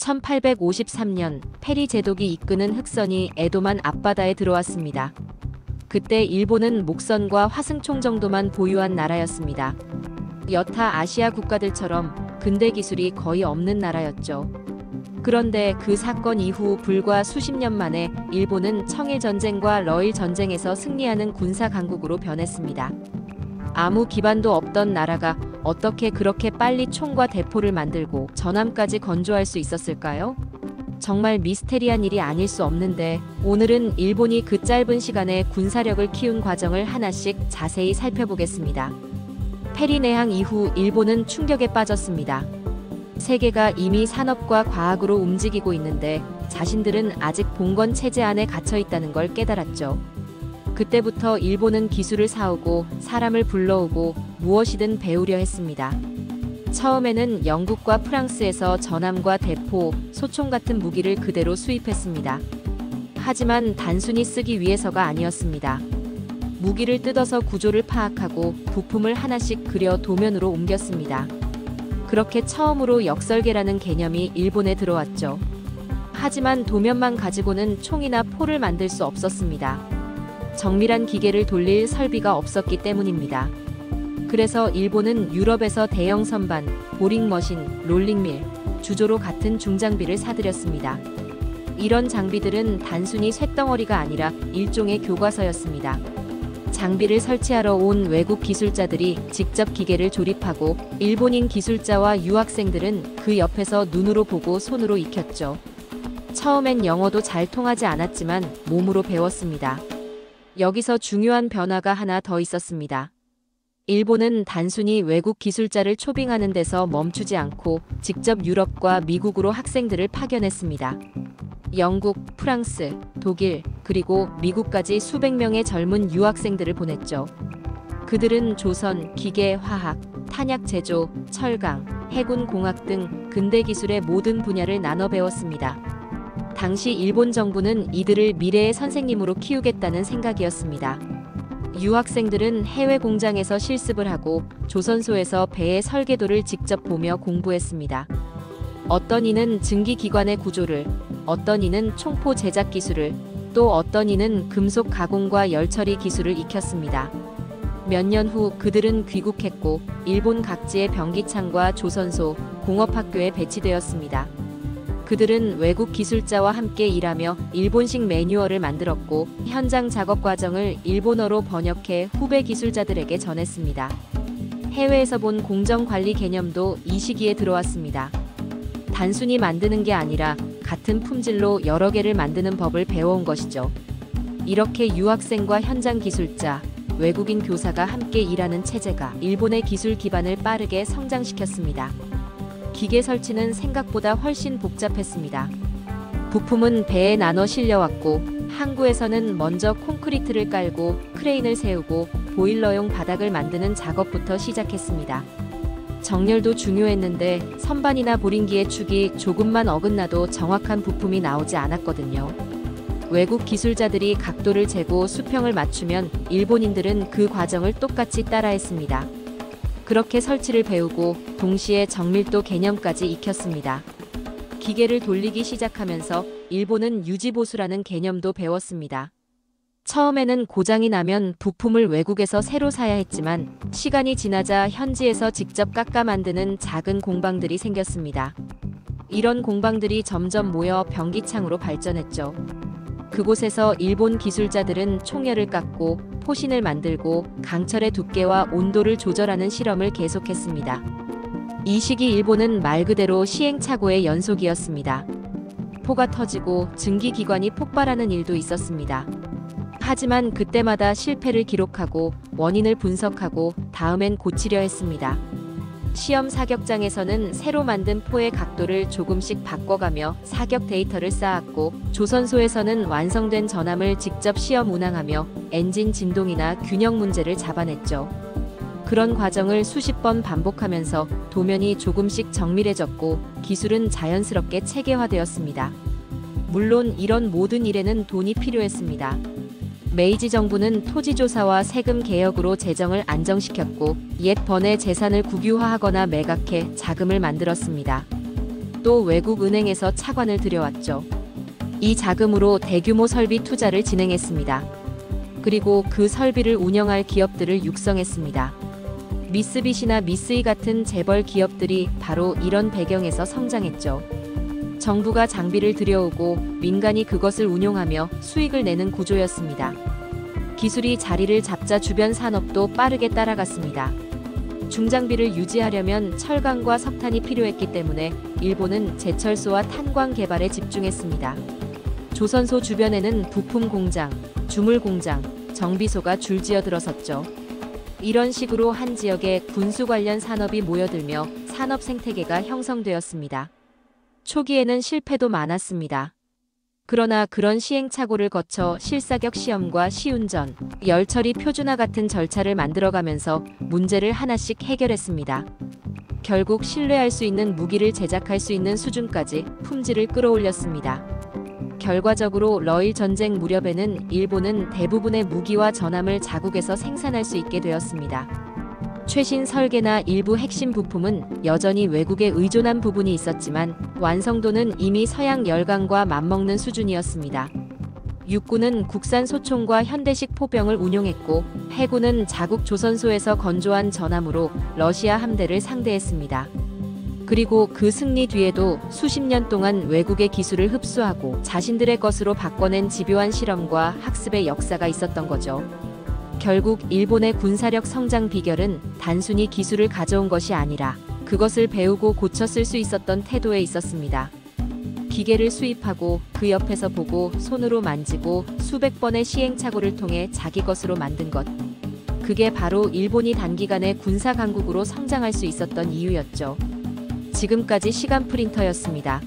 1853년 페리 제독이 이끄는 흑선이 에도만 앞바다에 들어왔습니다. 그때 일본은 목선과 화승총 정도만 보유한 나라였습니다. 여타 아시아 국가들처럼 근대 기술이 거의 없는 나라였죠. 그런데 그 사건 이후 불과 수십 년 만에 일본은 청일전쟁과 러일전쟁에서 승리하는 군사 강국으로 변했습니다. 아무 기반도 없던 나라가 어떻게 그렇게 빨리 총과 대포를 만들고 전함까지 건조할 수 있었을까요? 정말 미스테리한 일이 아닐 수 없는데, 오늘은 일본이 그 짧은 시간에 군사력을 키운 과정을 하나씩 자세히 살펴보겠습니다. 페리 내항 이후 일본은 충격에 빠졌습니다. 세계가 이미 산업과 과학으로 움직이고 있는데 자신들은 아직 봉건 체제 안에 갇혀 있다는 걸 깨달았죠. 그때부터 일본은 기술을 사오고 사람을 불러오고 무엇이든 배우려 했습니다. 처음에는 영국과 프랑스에서 전함과 대포, 소총 같은 무기를 그대로 수입했습니다. 하지만 단순히 쓰기 위해서가 아니었습니다. 무기를 뜯어서 구조를 파악하고 부품을 하나씩 그려 도면으로 옮겼습니다. 그렇게 처음으로 역설계라는 개념이 일본에 들어왔죠. 하지만 도면만 가지고는 총이나 포를 만들 수 없었습니다. 정밀한 기계를 돌릴 설비가 없었기 때문입니다. 그래서 일본은 유럽에서 대형 선반, 보링머신, 롤링밀, 주조로 같은 중장비를 사들였습니다. 이런 장비들은 단순히 쇳덩어리가 아니라 일종의 교과서였습니다. 장비를 설치하러 온 외국 기술자들이 직접 기계를 조립하고 일본인 기술자와 유학생들은 그 옆에서 눈으로 보고 손으로 익혔죠. 처음엔 영어도 잘 통하지 않았지만 몸으로 배웠습니다. 여기서 중요한 변화가 하나 더 있었습니다. 일본은 단순히 외국 기술자를 초빙하는 데서 멈추지 않고 직접 유럽과 미국으로 학생들을 파견했습니다. 영국, 프랑스, 독일, 그리고 미국까지 수백 명의 젊은 유학생들을 보냈죠. 그들은 조선, 기계, 화학, 탄약 제조, 철강, 해군 공학 등 근대 기술의 모든 분야를 나눠 배웠습니다. 당시 일본 정부는 이들을 미래의 선생님으로 키우겠다는 생각이었습니다. 유학생들은 해외 공장에서 실습을 하고 조선소에서 배의 설계도를 직접 보며 공부했습니다. 어떤 이는 증기기관의 구조를, 어떤 이는 총포 제작 기술을, 또 어떤 이는 금속 가공과 열처리 기술을 익혔습니다. 몇 년 후 그들은 귀국했고 일본 각지의 병기창과 조선소, 공업학교에 배치되었습니다. 그들은 외국 기술자와 함께 일하며 일본식 매뉴얼을 만들었고 현장 작업 과정을 일본어로 번역해 후배 기술자들에게 전했습니다. 해외에서 본 공정관리 개념도 이 시기에 들어왔습니다. 단순히 만드는 게 아니라 같은 품질로 여러 개를 만드는 법을 배워온 것이죠. 이렇게 유학생과 현장 기술자, 외국인 교사가 함께 일하는 체제가 일본의 기술 기반을 빠르게 성장시켰습니다. 기계 설치는 생각보다 훨씬 복잡했습니다. 부품은 배에 나눠 실려왔고 항구에서는 먼저 콘크리트를 깔고 크레인을 세우고 보일러용 바닥을 만드는 작업부터 시작했습니다. 정렬도 중요했는데 선반이나 보링기의 축이 조금만 어긋나도 정확한 부품이 나오지 않았거든요. 외국 기술자들이 각도를 재고 수평을 맞추면 일본인들은 그 과정을 똑같이 따라했습니다. 그렇게 설치를 배우고 동시에 정밀도 개념까지 익혔습니다. 기계를 돌리기 시작하면서 일본은 유지보수라는 개념도 배웠습니다. 처음에는 고장이 나면 부품을 외국에서 새로 사야 했지만 시간이 지나자 현지에서 직접 깎아 만드는 작은 공방들이 생겼습니다. 이런 공방들이 점점 모여 병기창으로 발전했죠. 그곳에서 일본 기술자들은 총열을 깎고 포신을 만들고 강철의 두께와 온도를 조절하는 실험을 계속했습니다. 이 시기 일본은 말 그대로 시행착오의 연속이었습니다. 포가 터지고 증기기관이 폭발하는 일도 있었습니다. 하지만 그때마다 실패를 기록하고 원인을 분석하고 다음엔 고치려 했습니다. 시험 사격장에서는 새로 만든 포의 각도를 조금씩 바꿔가며 사격 데이터를 쌓았고 조선소에서는 완성된 전함을 직접 시험 운항하며 엔진 진동이나 균형 문제를 잡아냈죠. 그런 과정을 수십 번 반복하면서 도면이 조금씩 정밀해졌고 기술은 자연스럽게 체계화되었습니다. 물론 이런 모든 일에는 돈이 필요했습니다. 메이지 정부는 토지조사와 세금 개혁으로 재정을 안정시켰고 옛 번의 재산을 국유화하거나 매각해 자금을 만들었습니다. 또 외국 은행에서 차관을 들여왔죠. 이 자금으로 대규모 설비 투자를 진행했습니다. 그리고 그 설비를 운영할 기업들을 육성했습니다. 미쓰비시나 미쓰이 같은 재벌 기업들이 바로 이런 배경에서 성장했죠. 정부가 장비를 들여오고 민간이 그것을 운용하며 수익을 내는 구조였습니다. 기술이 자리를 잡자 주변 산업도 빠르게 따라갔습니다. 중장비를 유지하려면 철강과 석탄이 필요했기 때문에 일본은 제철소와 탄광 개발에 집중했습니다. 조선소 주변에는 부품 공장, 주물 공장, 정비소가 줄지어 들어섰죠. 이런 식으로 한 지역에 군수 관련 산업이 모여들며 산업 생태계가 형성되었습니다. 초기에는 실패도 많았습니다. 그러나 그런 시행착오를 거쳐 실사격 시험과 시운전, 열처리 표준화 같은 절차를 만들어가면서 문제를 하나씩 해결했습니다. 결국 신뢰할 수 있는 무기를 제작할 수 있는 수준까지 품질을 끌어올렸습니다. 결과적으로 러일 전쟁 무렵에는 일본은 대부분의 무기와 전함을 자국에서 생산할 수 있게 되었습니다. 최신 설계나 일부 핵심 부품은 여전히 외국에 의존한 부분이 있었지만 완성도는 이미 서양 열강과 맞먹는 수준이었습니다. 육군은 국산 소총과 현대식 포병을 운용했고 해군은 자국 조선소에서 건조한 전함으로 러시아 함대를 상대했습니다. 그리고 그 승리 뒤에도 수십 년 동안 외국의 기술을 흡수하고 자신들의 것으로 바꿔낸 집요한 실험과 학습의 역사가 있었던 거죠. 결국 일본의 군사력 성장 비결은 단순히 기술을 가져온 것이 아니라 그것을 배우고 고쳐 쓸 수 있었던 태도에 있었습니다. 기계를 수입하고 그 옆에서 보고 손으로 만지고 수백 번의 시행착오를 통해 자기 것으로 만든 것. 그게 바로 일본이 단기간에 군사 강국으로 성장할 수 있었던 이유였죠. 지금까지 시간 프린터였습니다.